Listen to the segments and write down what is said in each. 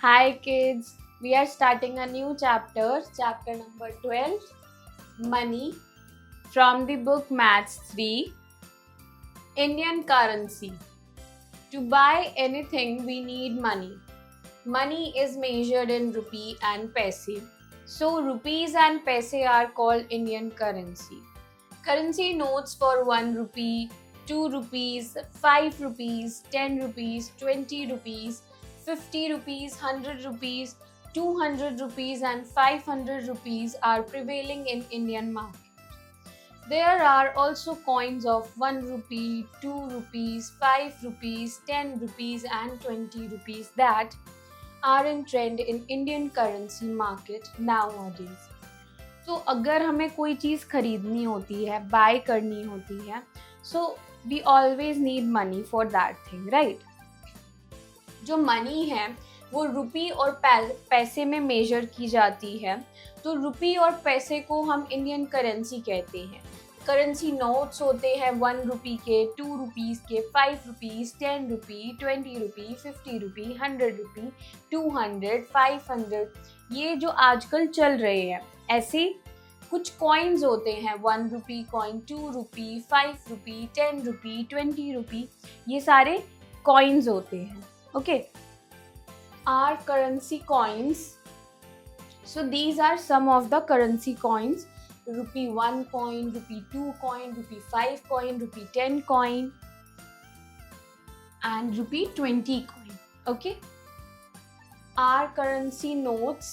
Hi kids, we are starting a new chapter, chapter number 12, Money, from the book Maths 3, Indian Currency. To buy anything, we need money. Money is measured in rupee and paise. So, rupees and paise are called Indian currency. Currency notes for 1 rupee, 2 rupees, 5 rupees, 10 rupees, 20 rupees, 50 rupees, 100 rupees, 200 rupees, and 500 rupees are prevailing in Indian market. There are also coins of 1 rupee, 2 rupees, 5 rupees, 10 rupees, and 20 rupees that are in trend in Indian currency market nowadays. तो अगर हमें कोई चीज़ खरीदनी होती है, bye करनी होती है, so we always need money for that thing, right? जो मनी है वो रुपी और पैसे में मेजर की जाती है, तो रुपी और पैसे को हम इंडियन करेंसी कहते हैं. करेंसी नोट्स होते हैं 1 रुपी के, 2 रुपीज़ के, 5 रुपीज़, 10 रुपी, 20 रुपी, 50 रुपी, 100 रुपी, 200, 500, ये जो आजकल चल रहे हैं. ऐसे कुछ कॉइन्स होते हैं 1 रुपी कॉइन, 2 रुपी, 5 रुपी, 10 रुपी, 20 रुपी, ये सारे कॉइन्स होते हैं. Okay, our currency coins. So these are some of the currency coins: rupee 1 coin, rupee 2 coin, rupee 5 coin, rupee 10 coin, and rupee 20 coin. Okay, our currency notes.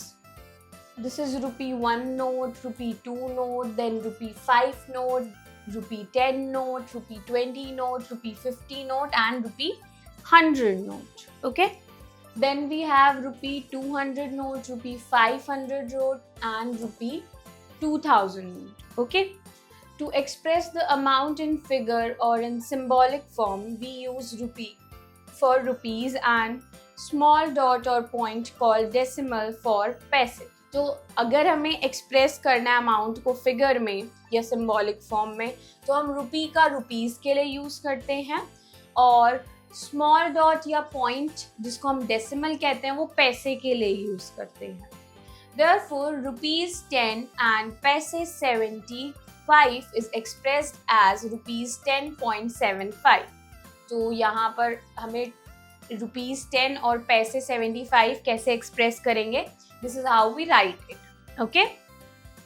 This is rupee 1 note, rupee 2 note, then rupee 5 note, rupee 10 note, rupee 20 note, rupee 50 note, and rupee 100 note. Okay, then we have rupee 200 note, rupee 500 note, and rupee 2000 note. Okay, to express the amount in figure or in symbolic form, we use rupee for rupees and small dot or point called decimal for paise. तो अगर हमें express करना है amount को figure में या symbolic form में, तो हम रुपी का रुपीज़ के लिए यूज़ करते हैं, और स्मॉल डॉट या पॉइंट जिसको हम डेसिमल कहते हैं वो पैसे के लिए यूज़ करते हैं. Therefore, rupees 10 and paise 75 is expressed as rupees 10.75. तो यहाँ पर हमें rupees 10 और पैसे 75 कैसे एक्सप्रेस करेंगे? This is how we write it. Okay?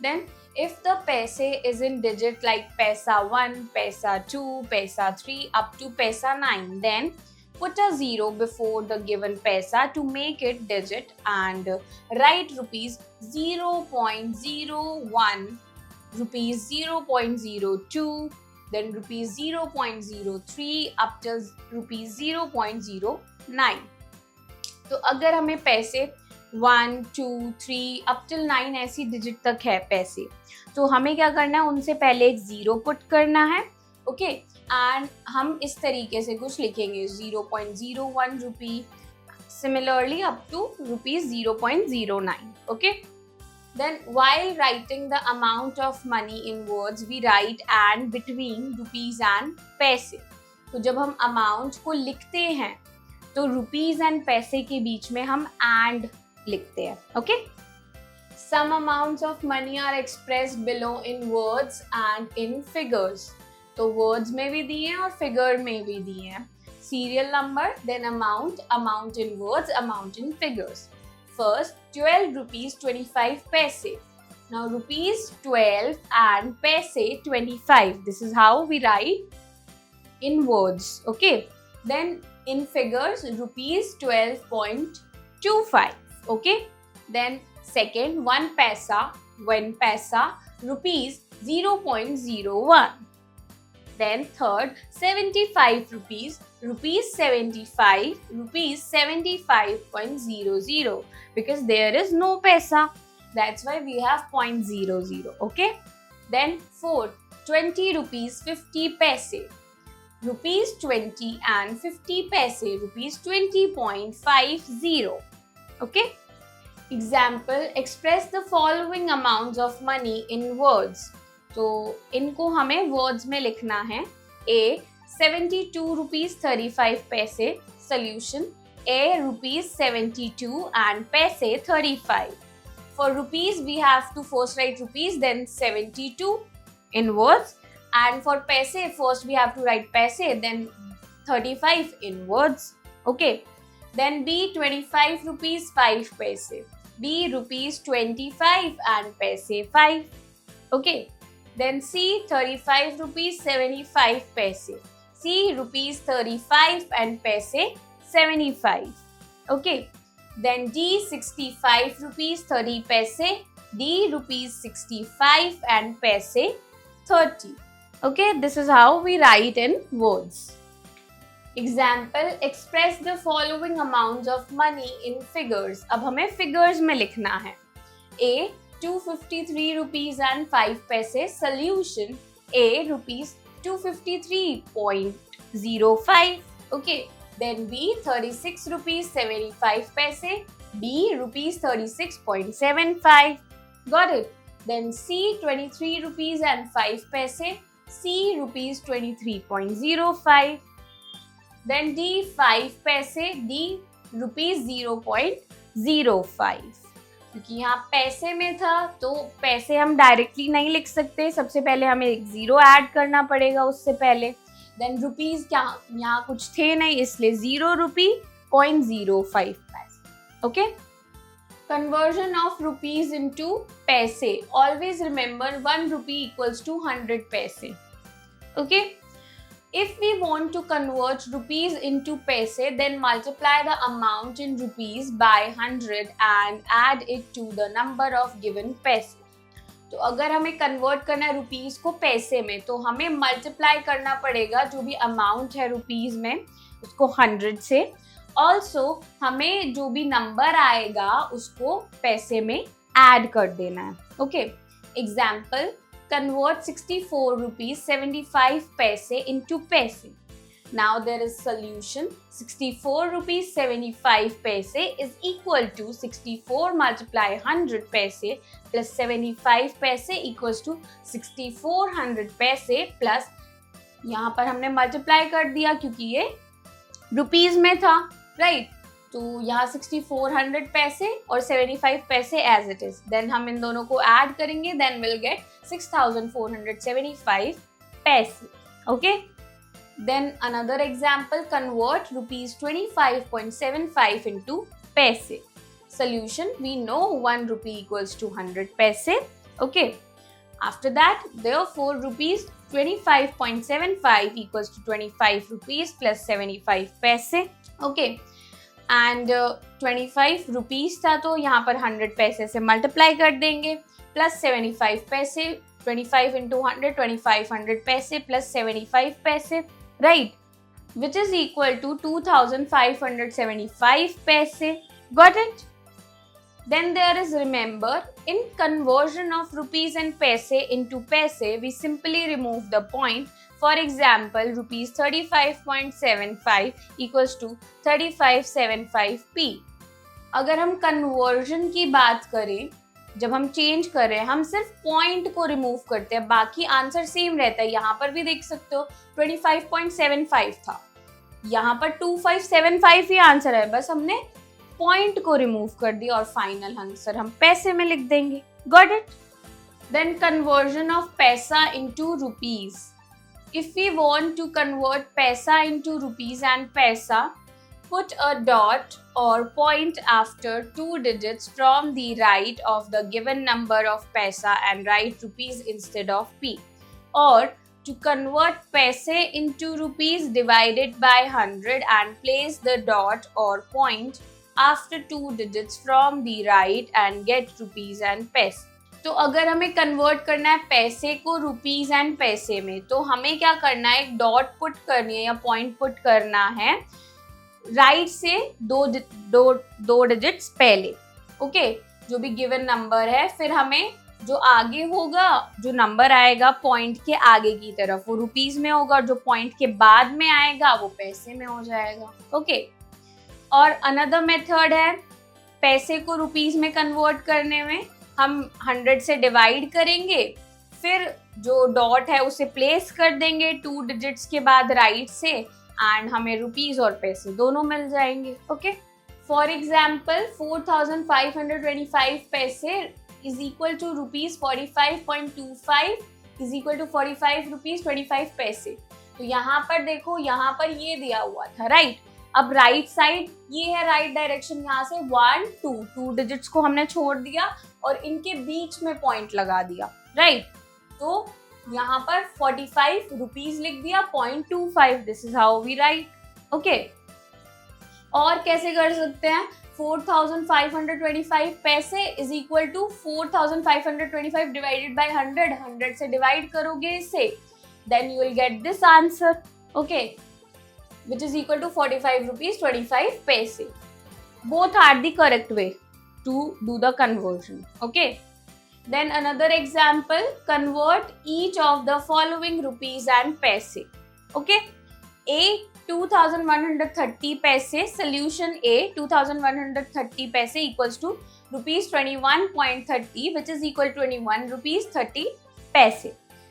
Then, if the paise is in digit like paisa 1, paisa 2, paisa 3 up to paisa 9, then put a 0 before the given paisa to make it digit and write rupees 0.01, rupees 0.02, then rupees 0.03 up to rupees 0.09. तो अगर हमें पैसे 1, 2, 3 up till 9 ऐसी digit तक है पैसे, तो हमें क्या करना है, उनसे पहले एक 0 पुट करना है. ओके, एंड हम इस तरीके से कुछ लिखेंगे 0.01 rupee, similarly up to rupees 0.09. Okay, then while writing the amount of money in words we write and between rupees and पैसे. तो जब हम अमाउंट को लिखते हैं तो रुपीज एंड पैसे के बीच में हम एंड लिखते हैं. Okay, some amounts of money are expressed below in words and in figures. तो वर्ड्स में भी दिए हैं और फिगर में भी दिए हैं. Serial number, then amount, amount in words, amount in figures. First 12 rupees 25 paise. Now rupees 12 and paise 25. This is how we write in words. Okay, then in figures rupees 12.25. Okay, then second 1 paisa, 1 paisa, rupees 0.01. Then third 75 rupees, rupees 75, rupees 75.00, because there is no paisa, that's why we have 0.00. Okay, then fourth 20 rupees 50 paise, rupees 20 and 50 paise, rupees 20.50. Okay, example, express the following amounts of money in words. तो इनको हमें words में लिखना है. A 72 rupees 35 paise. Solution: A rupees 72 and paise 35. For rupees, we have to first write rupees, then 72 in words. And for paise, first we have to write paise, then 35 in words. Okay. Then B 25 rupees 5 paise. B rupees 25 and paise 5. Okay. Then C 35 rupees 75 paise. C rupees 35 and paise 75. Okay. Then D 65 rupees 30 paise. D rupees 65 and paise 30. Okay, this is how we write in words. Example, express the following amounts of money in figures. अब हमें figures में लिखना है. A 253 rupees and 5 paise. Solution A rupees 253.05. Okay. Then B 36 rupees 75 paise. B rupees 36.75. Got it? Then C 23 rupees and 5 paise. C rupees 23.05. Then D 5 paise. D rupees 0.05. क्योंकि यहाँ पैसे में था तो पैसे हम डायरेक्टली नहीं लिख सकते, सबसे पहले हमें एक जीरो ऐड करना पड़ेगा उससे पहले. देन रुपीज क्या यहाँ कुछ थे नहीं, इसलिए 0.05 पैसे. Okay. Conversion of rupees into paise. Always remember 1 rupee equals to 100 paise. Okay. If we want to convert rupees into paise, then multiply the amount in rupees by 100 and add it to the number of given paise. तो अगर हमें convert करना है rupees को पैसे में तो हमें मल्टीप्लाई करना पड़ेगा जो भी अमाउंट है रुपीस में उसको 100 से. ऑल्सो हमें जो भी नंबर आएगा उसको पैसे में ऐड कर देना है. Okay. Example, convert 64 rupees 75 paise into paise. Now there is solution. 64 rupees 75 paise is equal to 64 multiply 100 paise plus 75 paise equals to 6400 paise plus यहाँ पर हमने मल्टीप्लाई कर दिया क्योंकि ये रुपीज में था, राइट? तो यहाँ 6400 पैसे और 75 पैसे एज इट इज. देन हम इन दोनों को ऐड करेंगे, then will get 6475 paise. Okay. Then another example, convert rupees 25.75 into पैसे. Solution, we know 1 rupee equals to 100 paise. Okay. After that, therefore, rupees 25.75 equals to 25 rupees plus 75 paise. Okay. And 25 rupees था तो यहाँ पर 100 पैसे से multiply कर देंगे plus 75 पैसे. 25 into 100, 2500 पैसे प्लस 75 पैसे, right? Which is equal to 2575 पैसे. Got it? Then there is, remember, in conversion of rupees and paise into paise, we simply remove the point. For example, rupees 35.75 equals to 3575p. अगर हम conversion की बात करें, जब हम change कर रहे हैं हम सिर्फ पॉइंट को रिमूव करते हैं, बाकी आंसर सेम रहता है. यहाँ पर भी देख सकते हो 25.75 था, यहाँ पर 2575 ही आंसर है, बस हमने पॉइंट को रिमूव कर दिया और फाइनल आंसर हम पैसे में लिख देंगे. Got it? Then conversion of paisa into rupees. If we want to convert paisa into rupees and paisa, put a dot or point after 2 digits from the right of the given number of paisa and write rupees instead of p. Or to convert paise into rupees, divide it by 100 and place the dot or point after 2 digits from the right and get rupees and paise. तो अगर हमें convert करना है पैसे को rupees and पैसे में तो हमें क्या करना है, एक डॉट पुट करनी है या पॉइंट पुट करना है राइट से दो डिजिट्स पहले. ओके. जो भी गिवन नंबर है, फिर हमें जो आगे होगा, जो नंबर आएगा पॉइंट के आगे की तरफ वो रुपीज में होगा और जो पॉइंट के बाद में आएगा वो पैसे में हो जाएगा. ओके. और अनदर मेथड है पैसे को रुपीज में कन्वर्ट करने में. हम 100 से डिवाइड करेंगे, फिर जो डॉट है उसे प्लेस कर देंगे 2 डिजिट्स के बाद राइट से एंड हमें रुपीज और पैसे दोनों मिल जाएंगे. Okay, for example 4525 paise is equal to rupees 45.25 is equal to 45 rupees 25 paise. तो यहाँ पर देखो, यहाँ पर ये दिया हुआ था, राइट. अब राइट साइड ये है राइट डायरेक्शन, यहाँ से 1 2 2 डिजिट्स को हमने छोड़ दिया और इनके बीच में पॉइंट लगा दिया, राइट. तो यहाँ पर 45 रुपीज लिख दिया, 0.25. This is how we write. Okay, और कैसे कर सकते हैं? 4525 paise is equal to 4525 divided by 100 से डिवाइड करोगे इसे, then you will get this answer. Okay, which is equal to 45 rupees 25 paise. Both are the correct way to do the conversion. Okay, then another example, convert each of the following rupees and paise. Okay, A 2130 paise, solution A 2130 paise equals to rupees 21.30, which is equal to 21 rupees 30 paise.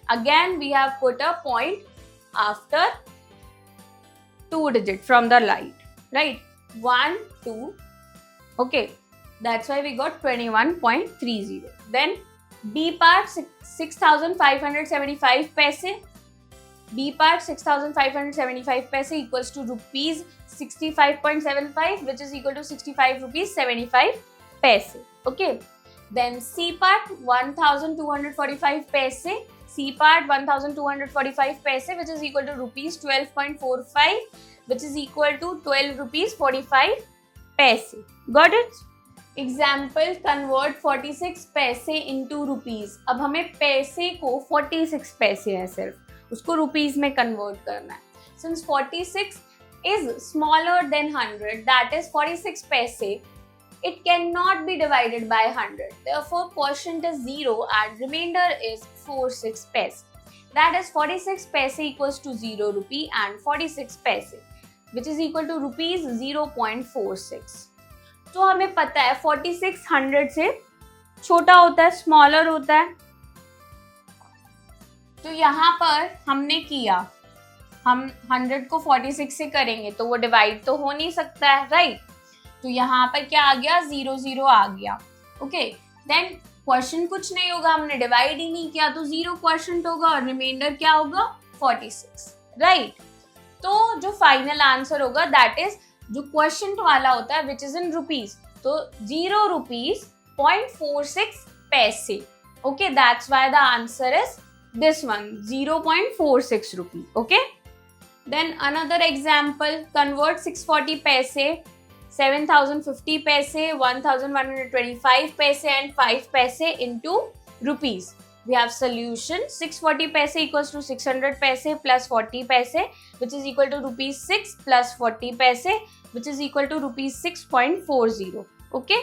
Again we have put a point after 2 digit from the right, 1 2. Okay, that's why we got 21.30. Then B part 6575 paise, B part 6575 paise equals to rupees 65.75, which is equal to 65 rupees 75 paise. Okay, then C part 1245 paise, C part 1245 paise, which is equal to rupees 12.45, which is equal to 12 rupees 45 paise. Got it? Example, convert 46 पैसे into rupees. अब हमें पैसे को 46 पैसे है सिर्फ, उसको rupees में कन्वर्ट करना है. Since 46 is smaller than 100, that is 46 पैसे, it cannot be divided by 100. Therefore, quotient is 0 and remainder is 46 paise. That is 46 paise equals to 0 rupee and 46 paise, which is equal to rupees 0.46. तो हमें पता है 46 100 से छोटा होता है, smaller होता है. तो यहाँ पर हमने किया, हम 100 को 46 से करेंगे तो वो डिवाइड तो हो नहीं सकता है, राइट. तो यहाँ पर क्या आ गया? 0 0 आ गया. ओके, देन क्वेश्चन कुछ नहीं होगा, हमने डिवाइड ही नहीं किया तो 0 क्वेश्चन होगा और रिमाइंडर क्या होगा? 46, राइट. तो जो फाइनल आंसर होगा दैट इज जो क्वेश्चन वाला होता है विच इज इन रुपीज, तो 0 रुपीज 0.46 पैसे. Okay, that's why the answer is this one, 0.46 rupee. Okay, then another example, convert 640 paise, 7050 paise, 1125 paise and 5 paise into rupees. We have solution, 640 paise equals to 600 paise plus 40 paise, which is equal to rupees 6 plus 40 paise, which is equal to rupees 6.40. Okay,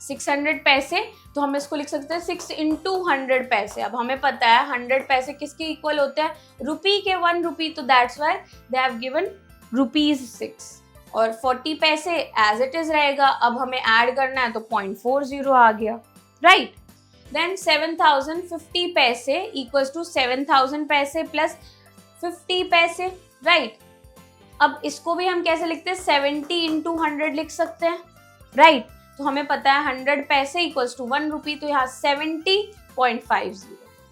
600 पैसे, तो हम इसको लिख सकते हैं 6 into 100 पैसे. अब हमें पता है 100 पैसे किसके इक्वल होते हैं? रुपी के 1 रुपी, तो that's why they have given rupees 6. और 40 पैसे एज इट इज रहेगा. अब हमें ऐड करना है तो 0.40 आ गया, राइट. देन 7050 पैसे इक्वल्स टू 7000 पैसे प्लस 50 पैसे, राइट. अब इसको भी हम कैसे लिखते हैं? 70 into 100 लिख सकते हैं, राइट. तो हमें पता है 100 पैसे इक्वल्स टू 1 रुपी, तो यहाँ 70.50.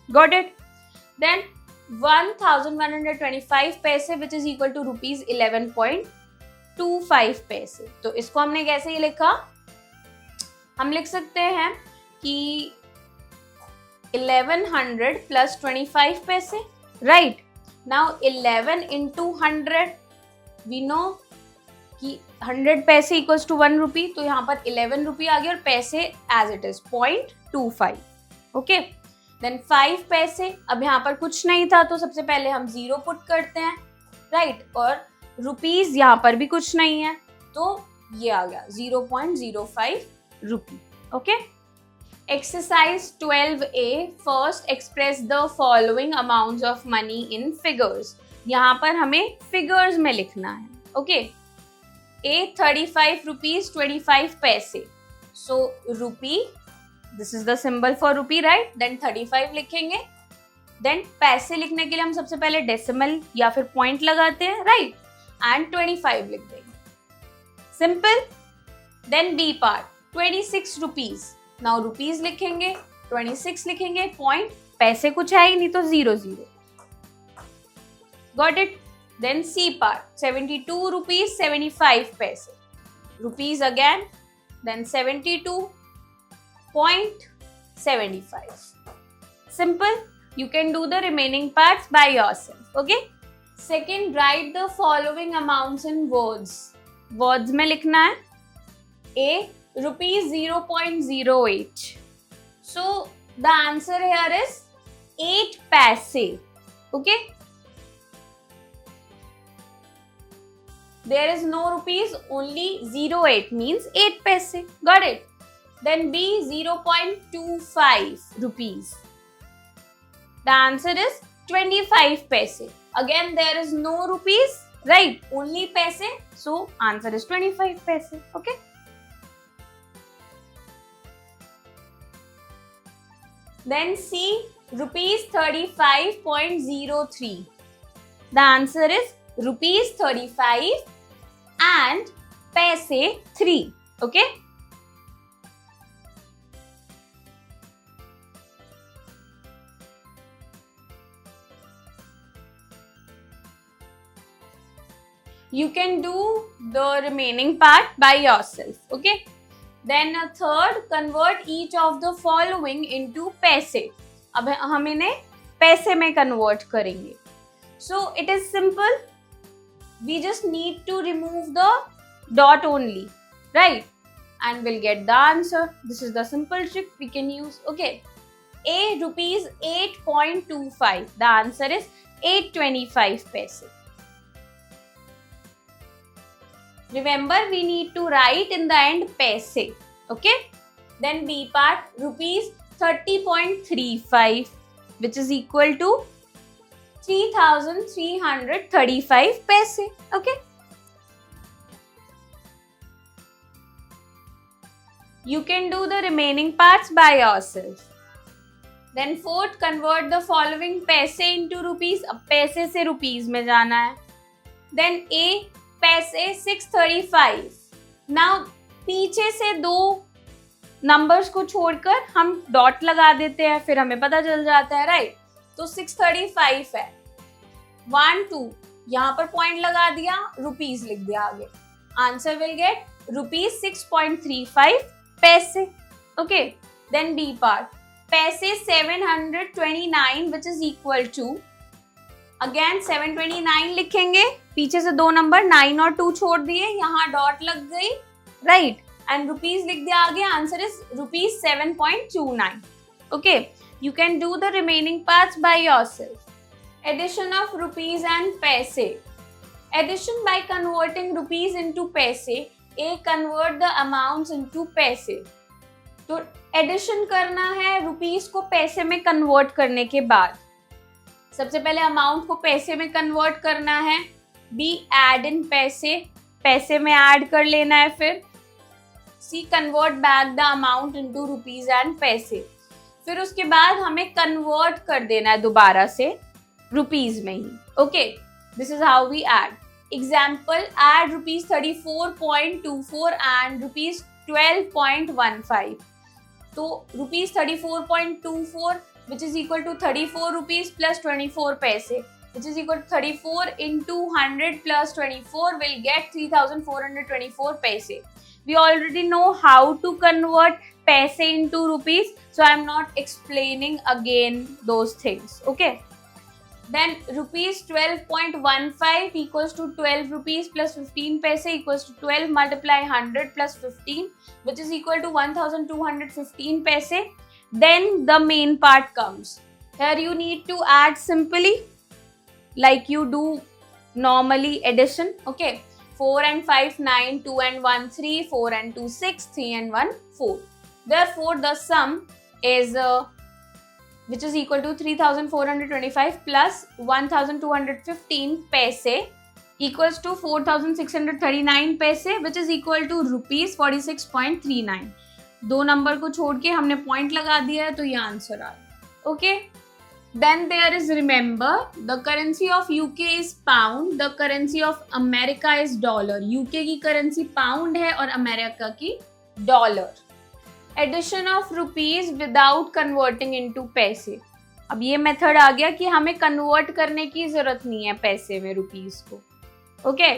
Got it. Then 1125 paise which is equal to rupees 11.25 paise. तो इसको हमने कैसे ही लिखा? हम लिख सकते हैं कि 1100 plus 25 paise, right. Now 11 into 100, we know कि 100 पैसे इक्वल्स टू 1 रुपी, तो यहाँ पर 11 रुपी आ गया और पैसे as it is 0.25. Okay, then 5 paise, अब यहाँ पर कुछ नहीं था तो सबसे पहले हम 0 पुट करते हैं, राइट. और रुपीज यहाँ पर भी कुछ नहीं है तो ये आ गया 0.05 rupee. Okay, exercise 12A, first express the following amounts of money in figures. यहाँ पर हमें फिगर्स में लिखना है. Okay, A 35 rupees 25 paise. So rupee, this is the symbol for rupee, right? Then 35 लिखेंगे. देन पैसे लिखने के लिए हम सबसे पहले डेसिमल या फिर पॉइंट लगाते हैं, राइट, एंड 25 लिख देंगे, simple. Then B part 26 rupees, now rupees लिखेंगे, 26 लिखेंगे, पॉइंट, पैसे कुछ है ही नहीं तो 0 0, got it. Then C part 72 rupees 75 paise, rupees again, then 72.75, simple. You can do the remaining parts by yourself, okay? Second, write the following amounts in words. Words में लिखना है A, rupees 0.08. So the answer here is 8 paise, okay? There is no rupees, only 08 means 8 paise, got it? Then B, 0.25 rupees. The answer is 25 paise. Again, there is no rupees, right? Only paise. So, answer is 25 paise. Okay? Then C, rupees 35.03. The answer is rupees 35 and paise 3. Okay? You can do the remaining part by yourself, okay? Then third, convert each of the following into paise. अब हम इन्हें पैसे में convert करेंगे. So it is simple. We just need to remove the dot only, right? And we'll get the answer. This is the simple trick we can use, okay? A, rupees 8.25. The answer is 8.25 paise. Remember, we need to write in the end paise, okay? Then B part, rupees 30.35, which is equal to 3,335 paise, okay? You can do the remaining parts by yourself. Then fourth, convert the following paise into rupees. अब पैसे से rupees में जाना है. Then A, पैसे 635. Now पीछे से दो नंबर्स को छोड़कर हम डॉट लगा देते हैं, फिर हमें पता चल जाता है, राइट? तो 635 है, 1 2 यहाँ पर पॉइंट लगा दिया, रुपीज लिख दिया आगे. आंसर विल गेट रुपीज 6.35 पैसे, okay? Then B part, paise 729 which is equal to, again 729 लिखेंगे, पीछे से दो नंबर 9 और 2 छोड़ दिए, यहाँ डॉट लग गई, राइट? एंड रुपीज लिख दिया आगे. Answer is rupees 7.29. Okay, you can do the remaining parts by yourself. Addition of rupees and paise. Addition by converting rupees into paise. A, convert the amounts into paise. तो addition करना है rupees को पैसे में convert करने के बाद. सबसे पहले अमाउंट को पैसे में कन्वर्ट करना है. बी, एड इन पैसे, पैसे में ऐड कर लेना है. फिर C, convert back the amount into rupees and paise. फिर उसके बाद हमें कन्वर्ट कर देना है दोबारा से रुपीज में ही. Okay, this is how we add. Example, add rupees 34.24 and rupees 12.15. तो rupees 34.24 which is equal to 34 rupees plus 24 paise, which is equal to 34 into 100 plus 24 will get 3,424 paise. We already know how to convert paise into rupees, so I am not explaining again those things. Okay. Then rupees 12.15 equals to 12 rupees plus 15 paise equals to 12 multiply 100 plus 15, which is equal to 1,215 paise. Then the main part comes. Here you need to add simply like you do normally addition. Okay, 4 and 5 9, 2 and 1 3, 4 and 2 6, 3 and 1 4. Therefore the sum is which is equal to 3,425 plus 1,215 paise equals to 4,639 paise, which is equal to rupees 46.39. दो number को छोड़ के हमने point लगा दिया है, तो ये आंसर आ गया. Okay, Then there is, remember, the currency of UK is pound, the currency of America is dollar. UK की currency pound है और America की dollar. Addition of rupees without converting into पैसे. अब ये मेथड आ गया कि हमें कन्वर्ट करने की जरूरत नहीं है पैसे में रुपीस को. Okay.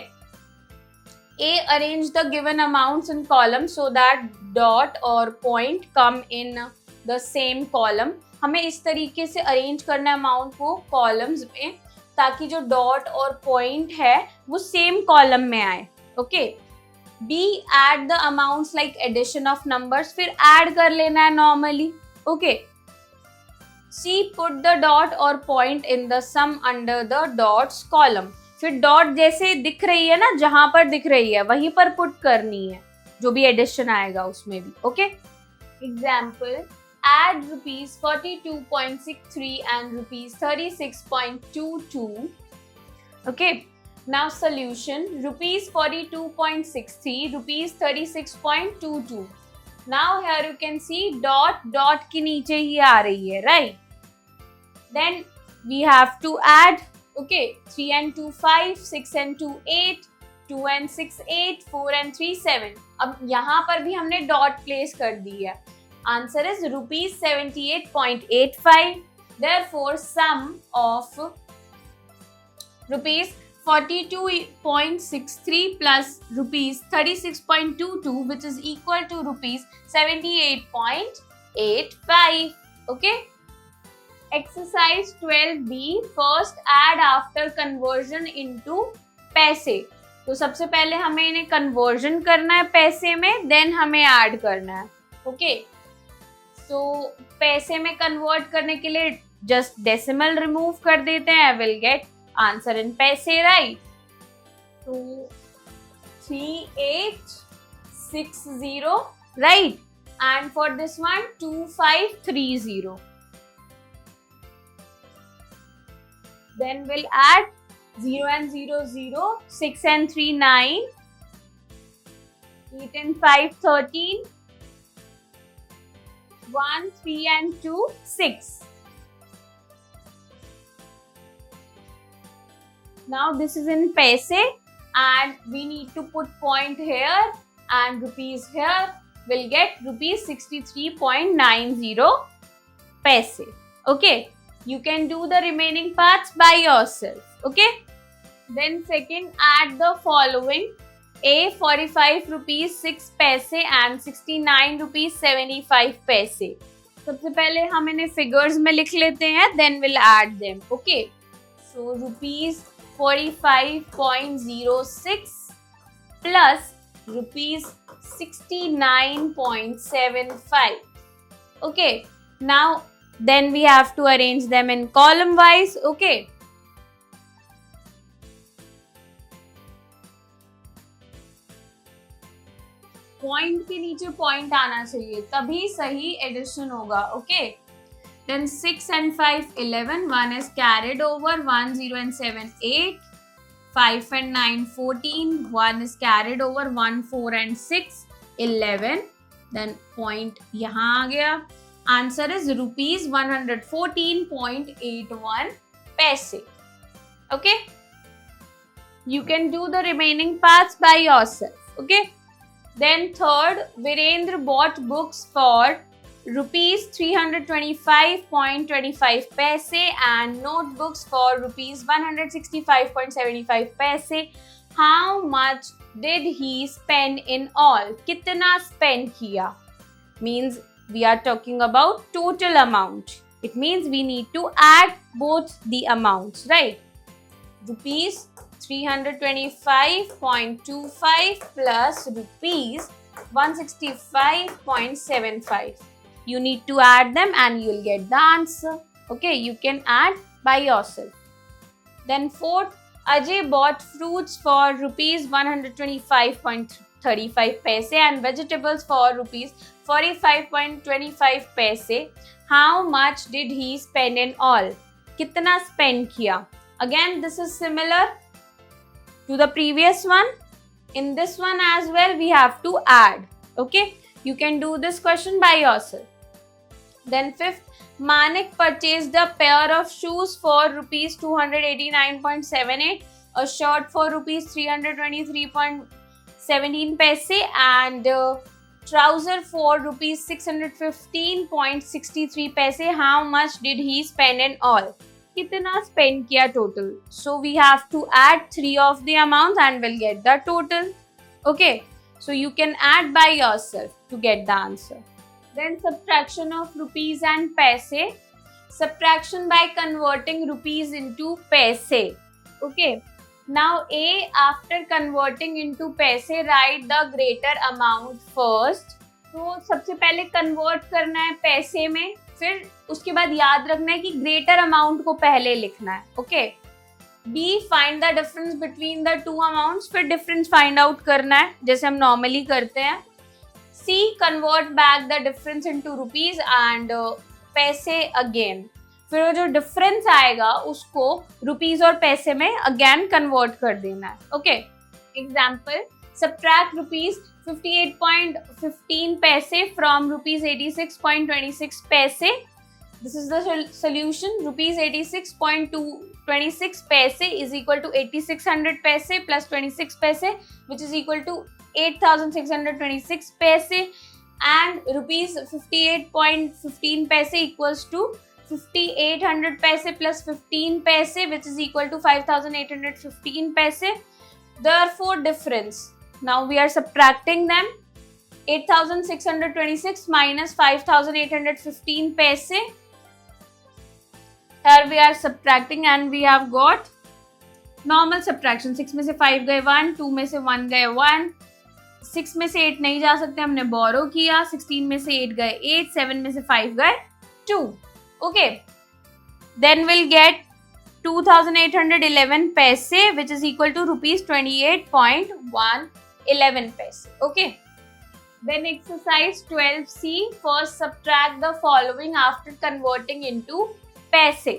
A, arrange the given amounts in column so that dot or point come in the same column. हमें इस तरीके से अरेंज करना है अमाउंट को कॉलम्स में ताकि जो डॉट और पॉइंट है वो सेम कॉलम में आए. Okay. B, add the amounts like addition of numbers. फिर ऐड कर लेना है normally. Okay. C, put the dot or point in the sum under the dots column. फिर डॉट जैसे दिख रही है ना, जहां पर दिख रही है वहीं पर पुट करनी है जो भी एडिशन आएगा उसमें भी. Okay. Example, add rupees 42.63 and rupees 36.22. Okay, now solution, rupees 42.63, rupees 36.22. Now here you can see dot के नीचे ही आ रही है, right? Then we have to add, okay, 3 and 2 5, 6 and 2 8, 2 and 6 8, 4 and 3 7. अब यहाँ पर भी हमने डॉट प्लेस कर दी है. Answer is rupees 78.85. Therefore, sum of rupees 42.63 plus rupees 36.22, which is equal to rupees 78.85. Okay. Exercise 12B. First add after conversion into पैसे. तो सबसे पहले हमें इन्हें कन्वर्जन करना है पैसे में, देन हमें ऐड करना है. ओके. तो पैसे में कन्वर्ट करने के लिए जस्ट डेसिमल रिमूव कर देते हैं. I will get answer in paise, right? तो 3860, right? And for this one 2530. Then will add 0 and 0 0, 6 and 3 9, 8 and 5 13, 1 3 and 2 6. Now this is in paise and we need to put point here and rupees here. We'll get rupees 63.90 paise. Okay, you can do the remaining parts by yourself. Okay, then second, add the following. A, 45 rupees 6 पैसे and 69 rupees 75 पैसे. सबसे पहले हम इन्हें figures में लिख लेते हैं, then we'll add them. Okay, so rupees 45.06 plus rupees 69.75. Okay, now then we have to arrange them in column wise. Okay. Point के नीचे पॉइंट आना चाहिए तभी सही एडिशन होगा. Okay. Then 6 and 5 11, 1 is carried over, 1 0 and 7 8, 5 and 9 14, 1 is carried over, 1 4 and 6 11. Then point यहाँ आ गया. Answer is rupees 114.81 पैसे. Okay. You can do the remaining parts by yourself. Okay. Then third, Virendra bought books for rupees 325.25 paise and notebooks for rupees 165.75 paise. How much did he spend in all? कितना spend किया? Means we are talking about total amount. It means we need to add both the amounts, right? Rupees 325.25 plus rupees 165.75. You need to add them and you'll get the answer. Okay, you can add by yourself. Then fourth, Ajay bought fruits for rupees 125.35 paise and vegetables for rupees 45.25 paise. How much did he spend in all? कितना spend किया? Again, this is similar to the previous one. In this one as well, we have to add. Okay, you can do this question by yourself. Then fifth, Manik purchased a pair of shoes for rupees 289.78, a shirt for rupees 323.17 paise, and trouser for rupees 615.63 paise. How much did he spend in all? कितना spend किया total? So we have to add 3 of the amounts and we'll get the total. Okay, so you can add by yourself to get the answer. Then subtraction of rupees and paise. Subtraction by converting rupees into paise. Okay. Now A, after converting into paise, write the greater amount first. तो सबसे पहले convert करना है पैसे में, फिर उसके बाद याद रखना है कि greater amount को पहले लिखना है. Okay. B, find the difference between the two amounts. फिर difference find out करना है जैसे हम normally करते हैं. C, convert back the difference into rupees and पैसे again. फिर वो जो difference आएगा उसको rupees और पैसे में again convert कर देना है. Okay. Example, subtract rupees 58.15 paise from rupees 86.26 paise. This is the solution. Rupees 86.26 paise is equal to 8600 paise plus 26 paise, which is equal to 8626 paise, and rupees 58.15 paise equals to 5800 paise plus 15 paise, which is equal to 5815 paise. Therefore difference, now we are subtracting them. 8626 minus 5815 paise. Here we are subtracting and we have got normal subtraction. 6 में से 5 गए 1, 2 में से 1 गए 1, 6 में से 8 नहीं जा सकते, हमने बोरो किया. 16 में से 8 गए 8, 7 में से 5 गए 2. Okay. Then we'll get 2811 paise, which is equal to rupees 28.111 paise. Okay. Then exercise 12C, first subtract the following after converting into पैसे.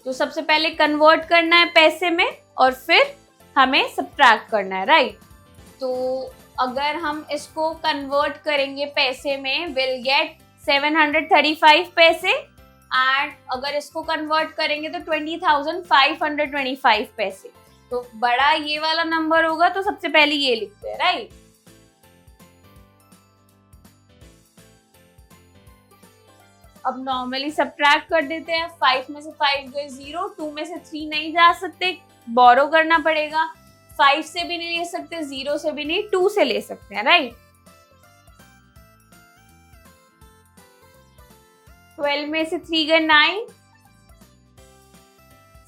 तो सबसे पहले कन्वर्ट करना है पैसे में और फिर हमें सब्ट्रैक्ट करना है, राइट? तो अगर हम इसको कन्वर्ट करेंगे पैसे में, विल गेट 735 पैसे, एंड अगर इसको कन्वर्ट करेंगे तो 20,525 पैसे. तो बड़ा ये वाला नंबर होगा तो सबसे पहले ये लिखते हैं, राइट? अब नॉर्मली सब्ट्रैक्ट कर देते हैं. 5 में से 5 गए 0, 2 में से 3 नहीं जा सकते, बोरो करना पड़ेगा. 5 से भी नहीं ले सकते, 0 से भी नहीं, 2 से ले सकते हैं, राइट? 12 में से 3 गए 9,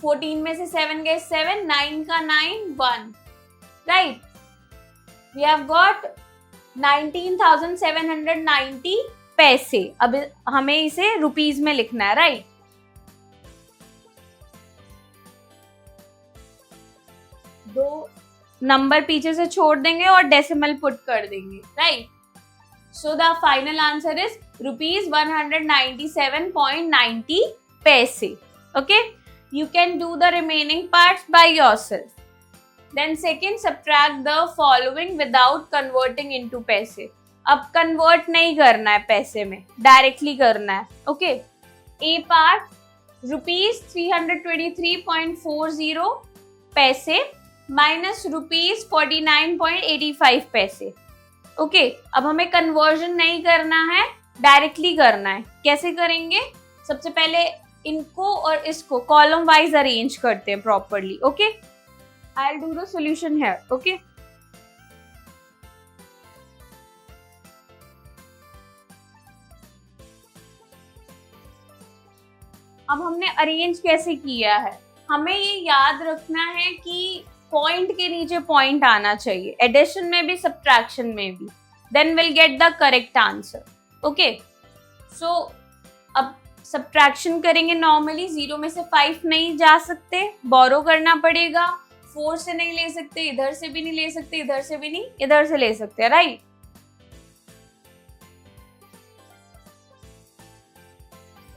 14 में से 7 गए 7, 9 का 9 1, राइट? वी हैव गॉट 19,790 पैसे. अब हमें इसे रुपीज में लिखना है, राइट? दो नंबर पीछे से छोड़ देंगे और डेसिमल पुट कर देंगे, right? So the final answer is rupees 197.90 paise. Okay, you can do the remaining parts by yourself. Then second, subtract the following without converting into paise. अब कन्वर्ट नहीं करना है पैसे में, डायरेक्टली करना है. ओके, ए पार्ट, रुपीज 323.40 पैसे माइनस रुपीज 49.85 पैसे. ओके, अब हमें कन्वर्जन नहीं करना है, डायरेक्टली करना है. कैसे करेंगे? सबसे पहले इनको और इसको कॉलम वाइज अरेंज करते हैं properly. Okay, I will do the solution here. Okay, अब हमने अरेंज कैसे किया है, हमें ये याद रखना है कि पॉइंट के नीचे पॉइंट आना चाहिए, एडिशन में भी सब्ट्रैक्शन में भी. Then will get the correct answer. Okay, so अब सब्ट्रैक्शन करेंगे. नॉर्मली 0 में से 5 नहीं जा सकते, बोरो करना पड़ेगा. 4 से नहीं ले सकते, इधर से भी नहीं ले सकते, इधर से भी नहीं, इधर से ले सकते हैं, राइट?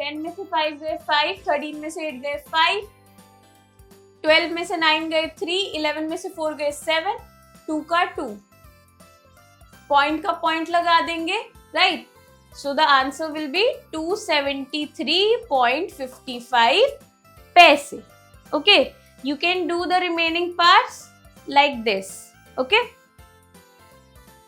10 में से 5 गए 5, 13 में से 8 गए 5, 12 में से 9 गए 3, 11 में से 4 गए 7, 2 का 2. पॉइंट का पॉइंट लगा देंगे, right? So the answer will be 273.55 paise. Okay, you can do the remaining parts like this. Okay.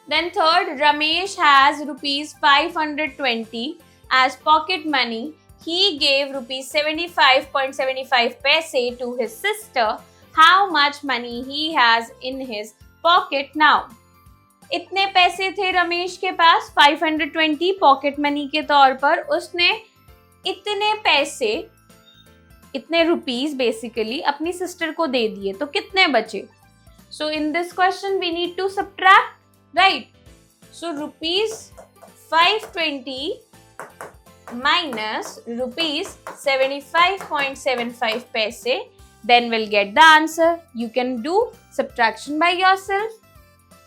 Then third, Ramesh has rupees 520 as pocket money. He gave rupees 75.75 paise to his sister. How much money he has in his pocket now? इतने पैसे थे रमेश के पास 520 pocket money के तौर पर. उसने इतने पैसे, इतने रुपीस बेसिकली अपनी सिस्टर को दे दिए. तो कितने बचे? So in this question we need to subtract, right? So rupees 520 minus rupees 75.75 paise, then we'll get the answer. You can do subtraction by yourself.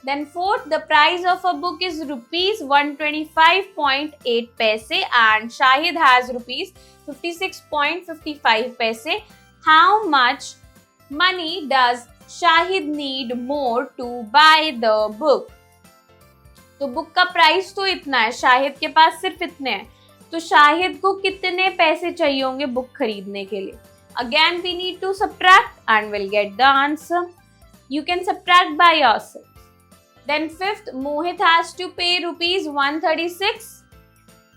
Then fourth, the price of a book is rupees 125.8 paise and Shahid has rupees 56.55 paise. How much money does Shahid need more to buy the book? तो book का price तो इतना है, शाहिद के पास सिर्फ इतने हैं. तो शाहिद को कितने पैसे चाहिए होंगे बुक खरीदने के लिए? Again we need to subtract and we'll get the answer. You can subtract by yourself. Then fifth, Mohit has to pay rupees 136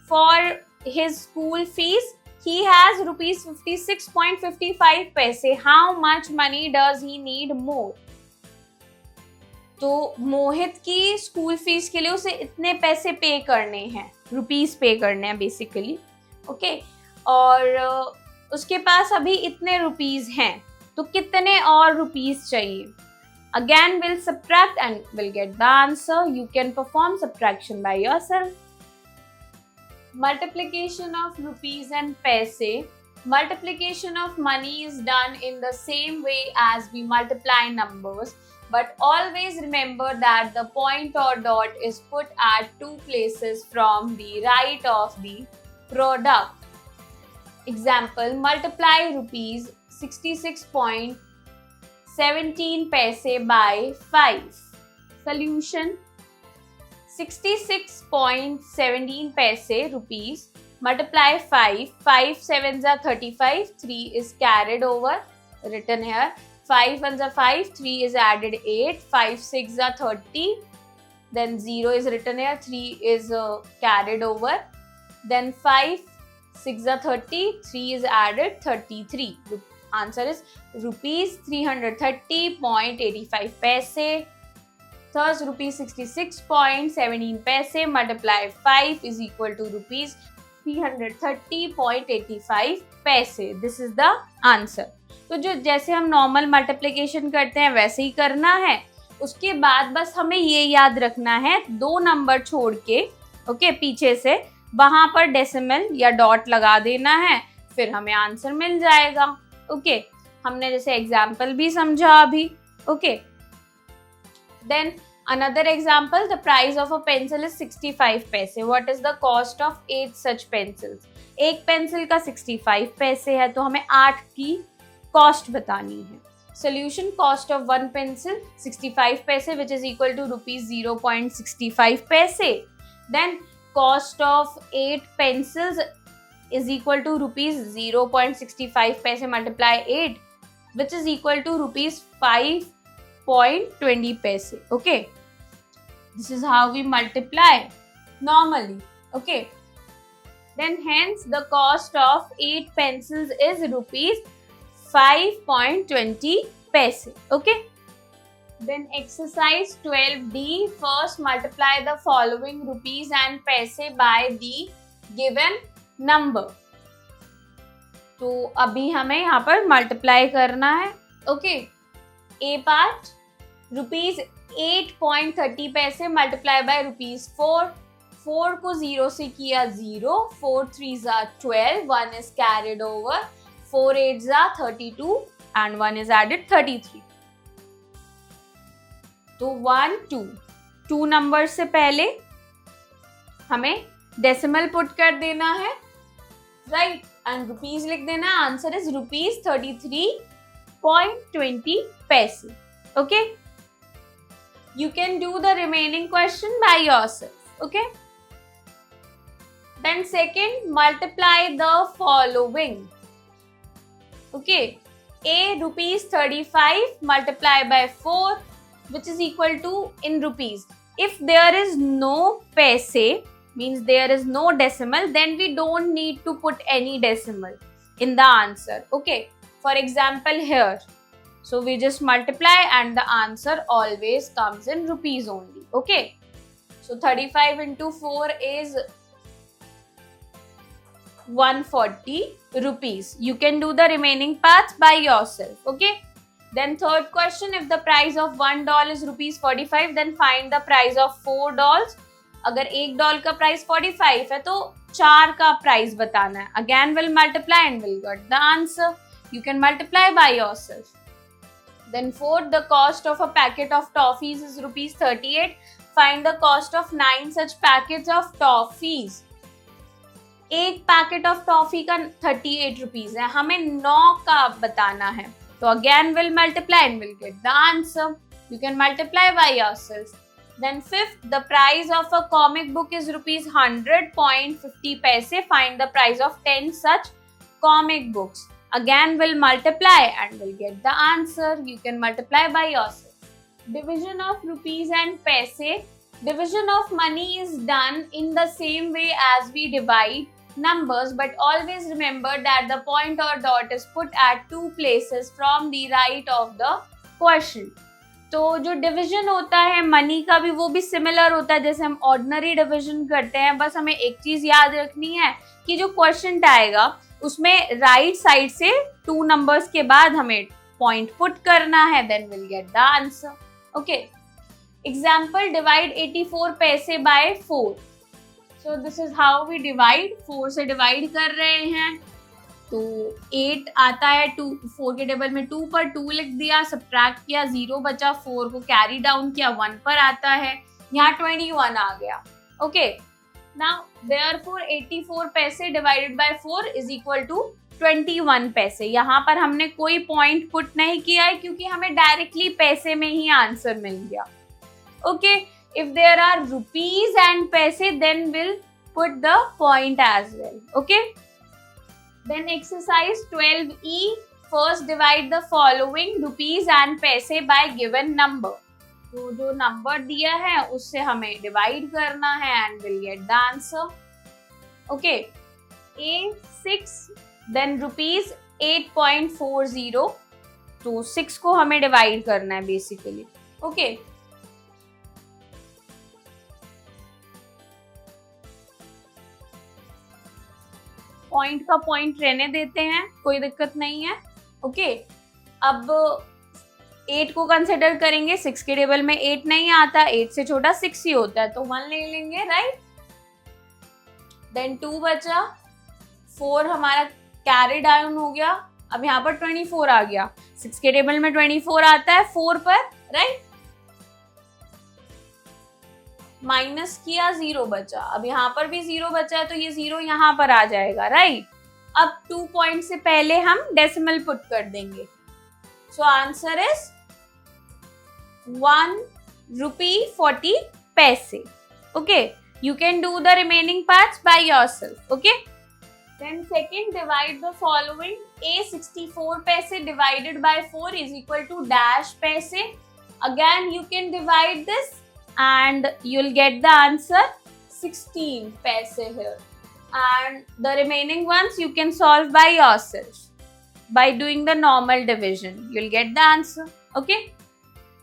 for his school fees. He has rupees 56.55 paise. How much money does he need more? तो मोहित की school fees के लिए उसे इतने पैसे पे करने हैं, रुपीस पे करने हैं बेसिकली. ओके, और उसके पास अभी इतने रुपीस हैं, तो कितने और रुपीस चाहिए? Again will subtract and will get the answer. You can perform subtraction by yourself. Multiplication of rupees and पैसे. Multiplication of money is done in the same way as we multiply numbers. But always remember that the point or dot is put at two places from the right of the product. Example, multiply rupees 66.17 paise by 5. Solution, 66.17 paise rupees multiply 5. 5 sevens are 35. 3 is carried over, written here. 5 ones are 5, 3 is added 8, 5 6 are 30, then 0 is written here, 3 is carried over, then 5 6 are 30, 3 is added 33. The answer is rupees 330.85 paise. Thus rupees 66.17 paise multiply 5 is equal to rupees 330.85 paise. This is the answer. तो जो जैसे हम normal multiplication करते हैं वैसे ही करना है. उसके बाद बस हमें ये याद रखना है, 2 नंबर छोड़ के ओके पीछे से वहां पर डेसिमल या डॉट लगा देना है, फिर हमें आंसर मिल जाएगा. ओके, हमने जैसे एग्जाम्पल भी समझा अभी. Okay, then another example, the price of a pencil is 65 paise. What is the cost of 8 such pencils? एक पेंसिल का 65 पैसे है, तो हमें 8 की कॉस्ट बतानी है. Solution, cost of one pencil 65 paise, which is equal to rupees 0.65 paise. Then cost of 8 pencils is equal to rupees 0.65 paise multiply 8, which is equal to rupees 5.20 paise. Okay, this is how we multiply normally. Okay, then hence the cost of 8 pencils is rupees 5.20 paise. Okay, then exercise 12D. First multiply the following rupees and paise by the given number. तो अभी हमें यहाँ पर multiply करना है. Okay, ए part, rupees 8.30 पैसे multiply by rupees 4. 4 को 0 से किया 0. 4 3s are 12. 1 is carried over. 4 8s are 32 and 1 is added 33. तो 1 2 2 नंबर से पहले हमें डेसिमल पुट कर देना है, राइट, एंड रुपीज लिख देना. आंसर इज रुपीज 33.20 पैसे. Okay, you can do the remaining question by yourself. Okay, Then second, multiply the following. Okay, A rupees 35 multiplied by 4, which is equal to in rupees. If there is no paise, means there is no decimal, then we don't need to put any decimal in the answer. Okay, for example here, so we just multiply and the answer always comes in rupees only. Okay, so 35 into 4 is 140 rupees. You can do the remaining parts by yourself. Okay, then third question, if the price of $1 is rupees 45, then find the price of $4. अगर $1 का price 45 है तो 4 का price बताना है. Again will multiply and will get the answer. You can multiply by yourself. Then fourth, the cost of a packet of toffees is rupees 38. Find the cost of 9 such packets of toffees. एक packet of toffee का 38 rupees है, हमें 9 का बताना है, तो again will multiply and will get the answer. You can multiply by yourself. Then fifth, the price of a comic book is rupees 100.50 paise. Find the price of 10 such comic books. Again will multiply and will get the answer. You can multiply by yourself. Division of rupees and paise. Division of money is done in the same way as we divide numbers, but always remember that the point or dot is put at 2 places from the right of the question. तो जो division होता है money का भी, वो भी similar होता है जैसे हम ऑर्डिनरी डिवीजन करते हैं. बस हमें एक चीज याद रखनी है कि जो क्वेश्चन आएगा उसमें राइट साइड से 2 नंबर्स के बाद हमें पॉइंट पुट करना है. Then will get the answer. Okay, example, divide 84 paise by 4. So this is how we divide. 4 से डिवाइड कर रहे हैं तो 8 आता है, 4 के टेबल में 2 पर 2 लिख दिया, सब्ट्रैक्ट किया, 0 बचा, 4 को कैरी डाउन किया, 1 पर आता है, यहाँ 21 आ गया. Okay, now therefore 84 paise divided by 4 is equal to 21 paise. यहाँ पर हमने कोई पॉइंट पुट नहीं किया है क्योंकि हमें डायरेक्टली पैसे में ही आंसर मिल गया. Okay, if there are rupees and paise then will put the point as well. Okay, then exercise 12E, first divide the following rupees and पैसे by given number. तो जो नंबर दिया है उससे हमें डिवाइड करना है and we'll get the answer. Okay, A 6, then rupees 8.40. तो 6 को हमें डिवाइड करना है बेसिकली. Okay, पॉइंट का पॉइंट रहने देते हैं, कोई दिक्कत नहीं है. ओके, अब 8 को कंसिडर करेंगे. 6 के टेबल में 8 नहीं आता, 8 से छोटा 6 ही होता है तो 1 ले लेंगे, राइट. देन 2 बचा, 4 हमारा कैरी डाउन हो गया, अब यहाँ पर 24 आ गया. 6 के टेबल में 24 आता है 4 पर, राइट. माइनस किया, 0 बचा, अब यहाँ पर भी 0 बचा है तो ये 0 यहाँ पर आ जाएगा, राइट. अब 2 पॉइंट से पहले हम डेसिमल पुट कर देंगे. So answer is 1 rupee 40 paise. Okay, you can do the remaining parts by yourself. Okay, then second, divide the following. A 64 paise divided by 4 is equal to dash paise. Again you can divide this and you'll get the answer 16 paise here, and the remaining ones you can solve by yourself by doing the normal division. You'll get the answer. Okay,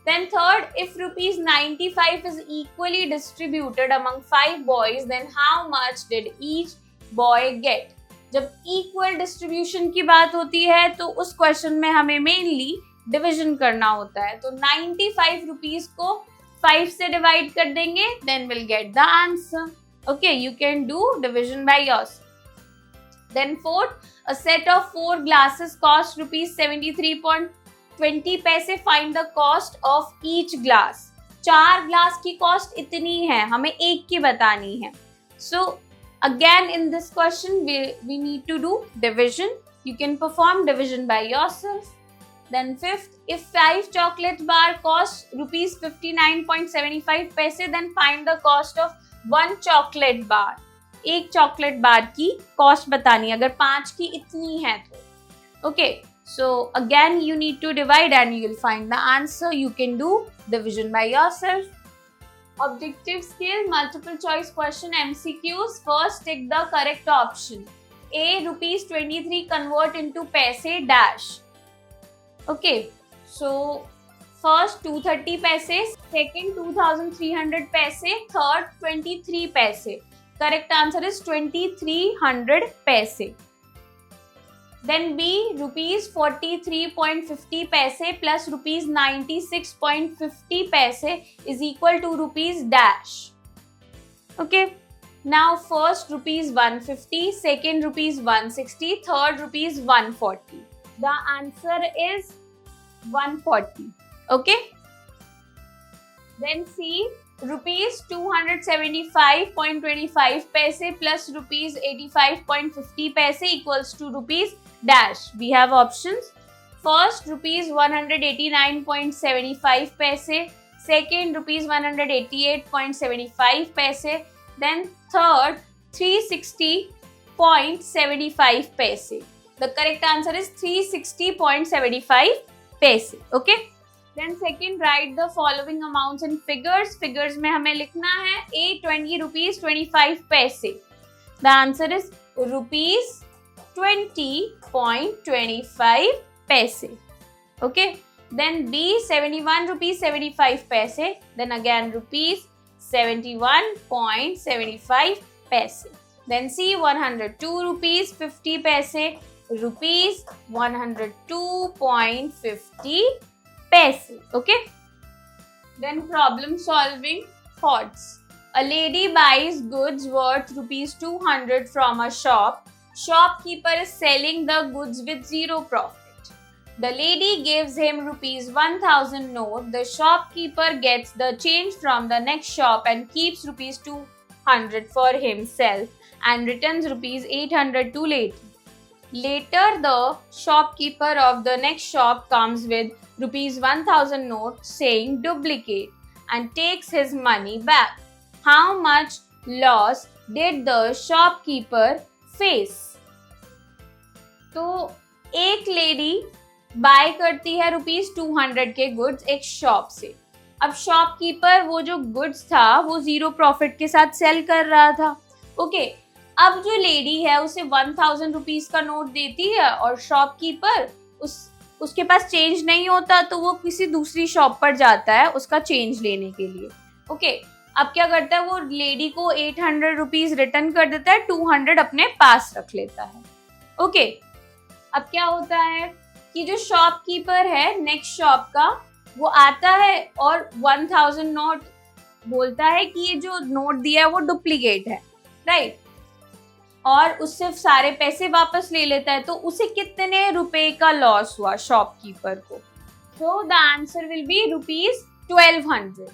then third, if rupees 95 is equally distributed among 5 boys, then how much did each boy get? जब equal distribution की बात होती है तो उस question में हमें mainly division करना होता है. तो 95 rupees को 5 से डिवाइड कर देंगे, then we'll get the answer. Okay, you can do division by yourself. Then fourth, a set of 4 glasses cost rupees 73.20 पैसे. Find the cost of each glass. 4 glass की कॉस्ट इतनी है, हमें एक की बतानी है. So again in this question we need to do division. You can perform division by yourself. Then fifth, if 5 chocolate bar costs rupees 59.75 paise, then find the cost of 1 chocolate bar. एक chocolate bar की cost बतानी, अगर 5 की इतनी है तो। Okay, so again you need to divide and you will find the answer. You can do division by yourself. Objective skill, multiple choice question, MCQs. First, take the correct option. A, rupees 23 convert into paise dash. Okay, so first 230 paise, second 2300 paise, third 23 paise. Correct answer is 2300 paise. Then B, rupees 43.50 paise plus rupees 96.50 paise is equal to rupees dash. Okay. Now first rupees 150, second rupees 160, third rupees 140. The answer is 140. Okay. Then C, rupees 275.25 paise plus rupees 85.50 paise equals to rupees dash. We have options. First, rupees 189.75 paise. Second, rupees 188.75 paise. Then third, 360.75 paise. The correct answer is 360.75 paise. Okay. Then second, write the following amounts in figures. Figures में हमें लिखना है A 20 rupees 25 paise. The answer is rupees 20.25 paise. Okay. Then B 71 rupees 75 paise. Then again rupees 71.75 paise. Then C 102 rupees 50 paise. Rupees 102.50 paise. Okay. Then problem solving thoughts. A lady buys goods worth rupees 200 from a shop. Shopkeeper is selling the goods with zero profit. The lady gives him rupees 1000 note. The shopkeeper gets the change from the next shop and keeps rupees 200 for himself and returns rupees 800 to lady. Later, the shopkeeper of the next shop comes with rupees 1000 note saying duplicate and takes his money back. How much loss did the shopkeeper face? तो एक lady bye करती है rupees 200 के goods एक shop से. अब shopkeeper वो जो गुड्स था वो जीरो प्रॉफिट के साथ सेल कर रहा था. ओके, अब जो लेडी है उसे 1000 रुपीज का नोट देती है और शॉपकीपर उसके पास चेंज नहीं होता तो वो किसी दूसरी शॉप पर जाता है उसका चेंज लेने के लिए. ओके, अब क्या करता है वो लेडी को 800 रुपीज रिटर्न कर देता है, 200 अपने पास रख लेता है. ओके, अब क्या होता है कि जो शॉपकीपर है नेक्स्ट शॉप का वो आता है और 1000 नोट बोलता है कि ये जो नोट दिया है वो डुप्लीकेट है, राइट, और उससे सारे पैसे वापस ले लेता है. तो उसे कितने रुपए का लॉस हुआ शॉपकीपर को? So the answer will be rupees 1200.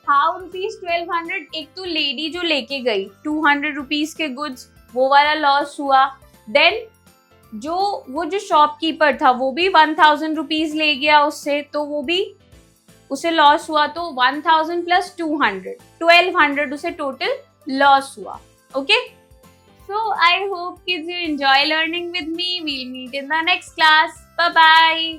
How rupees 1200? एक तो लेडी जो लेके गई 200 रुपीज के गुड्स वो वाला लॉस हुआ. देन वो जो शॉपकीपर था वो भी 1000 रुपीज ले गया उससे, तो वो भी उसे लॉस हुआ. तो 1000 प्लस 200 1200 उसे टोटल लॉस हुआ. Okay, so I hope kids you enjoy learning with me. We'll meet in the next class. Bye bye.